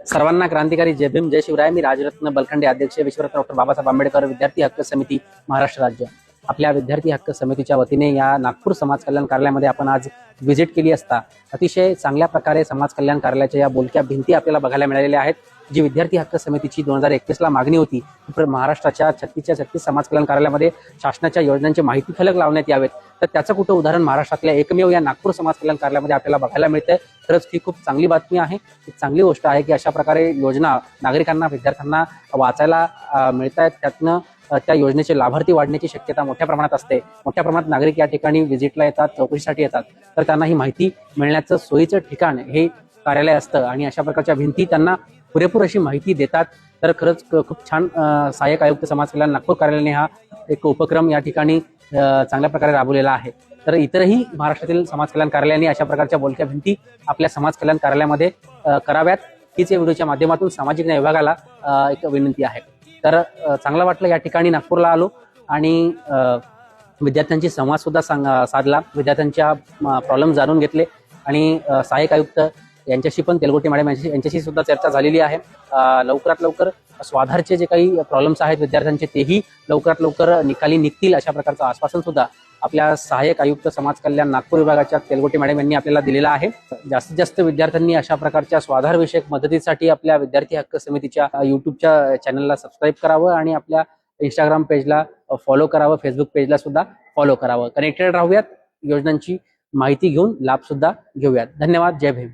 सर्वांना क्रांतिकारी जय भीम जय शिवराय। मी राजरत्न बलखंडे, अध्यक्ष विश्वरत्न डॉक्टर बाबासाहेब आंबेडकर विद्यार्थी हक्क समिती महाराष्ट्र राज्य। आपल्या विद्यार्थी हक्क समितीच्या वतीने या नागपूर समाज कल्याण कार्यालयामध्ये आपण आज व्हिजिट केली असता अतिशय चांगल्या प्रकारे समाज कल्याण कार्यालयाच्या या बोलक्या भिंती आपल्याला बघायला मिळालेल्या आहेत। जी विद्यार्थी हक्क समितीची 2021 ला मागणी होती, महाराष्ट्राच्या 36 समाज कल्याण कार्यालयामध्ये शासनाच्या योजनांची माहिती फलक लावण्यात यावेत, तर त्याचं कुठं उदाहरण महाराष्ट्रातल्या एकमेव या नागपूर समाज कल्याण कार्यालयामध्ये आपल्याला बघायला मिळतंय। खरंच ही खूप चांगली बातमी आहे, ही चांगली गोष्ट आहे की अशा प्रकारे योजना नागरिकांना विद्यार्थ्यांना वाचायला मिळत आहेत। त्यातनं त्या योजनेचे लाभार्थी वाढण्याची शक्यता मोठ्या प्रमाणात असते। मोठ्या प्रमाणात नागरिक या ठिकाणी व्हिजिटला येतात, चौकशीसाठी येतात, तर त्यांना ही माहिती मिळण्याचं सोयीचं ठिकाण हे कार्यालय असतं आणि अशा प्रकारच्या भिंती त्यांना पुरेपूर अशी माहिती देतात। तर खरंच खूप छान सहाय्यक आयुक्त समाज कल्याण नागपूर कार्यालयाने हा एक उपक्रम या ठिकाणी चांगल्या प्रकारे राबवलेला आहे। तर इतरही महाराष्ट्रातील समाज कल्याण कार्यालयाने अशा प्रकारच्या बोलक्या भिंती आपल्या समाज कल्याण कार्यालयामध्ये कराव्यात, हीच या व्हिडिओच्या माध्यमातून सामाजिक न्याय विभागाला एक विनंती आहे। तर चांगलं वाटलं या ठिकाणी नागपूरला आलो आणि विद्यार्थ्यांशी संवाद सुद्धा साधला, विद्यार्थ्यांच्या प्रॉब्लेम जाणून घेतले आणि सहाय्यक आयुक्त यांच्याशी पण तेलगोटे मॅडम यांच्याशी सुद्धा चर्चा झालेली आहे। लवकरात लवकर स्वाधारचे जे काही प्रॉब्लेम्स आहेत विद्यार्थ्यांचे तेही लवकरात लवकर निकाली निघतील अशा प्रकारचं आश्वासन सुद्धा आपल्या सहाय्यक आयुक्त समाज कल्याण नागपूर विभागाच्या तेलगोटे मॅडम यांनी आपल्याला दिलेला आहे। जास्तीत जास्त विद्यार्थ्यांनी अशा प्रकारच्या स्वाधार विषयक मदतीसाठी आपल्या विद्यार्थी हक्क समितीच्या युट्यूबच्या चॅनलला सबस्क्राईब करावं आणि आपल्या इंस्टाग्राम पेजला फॉलो करावं, फेसबुक पेजला सुद्धा फॉलो करावं। कनेक्टेड राहूयात, योजनांची माहिती घेऊन लाभ सुद्धा घेऊयात। धन्यवाद, जय भीम।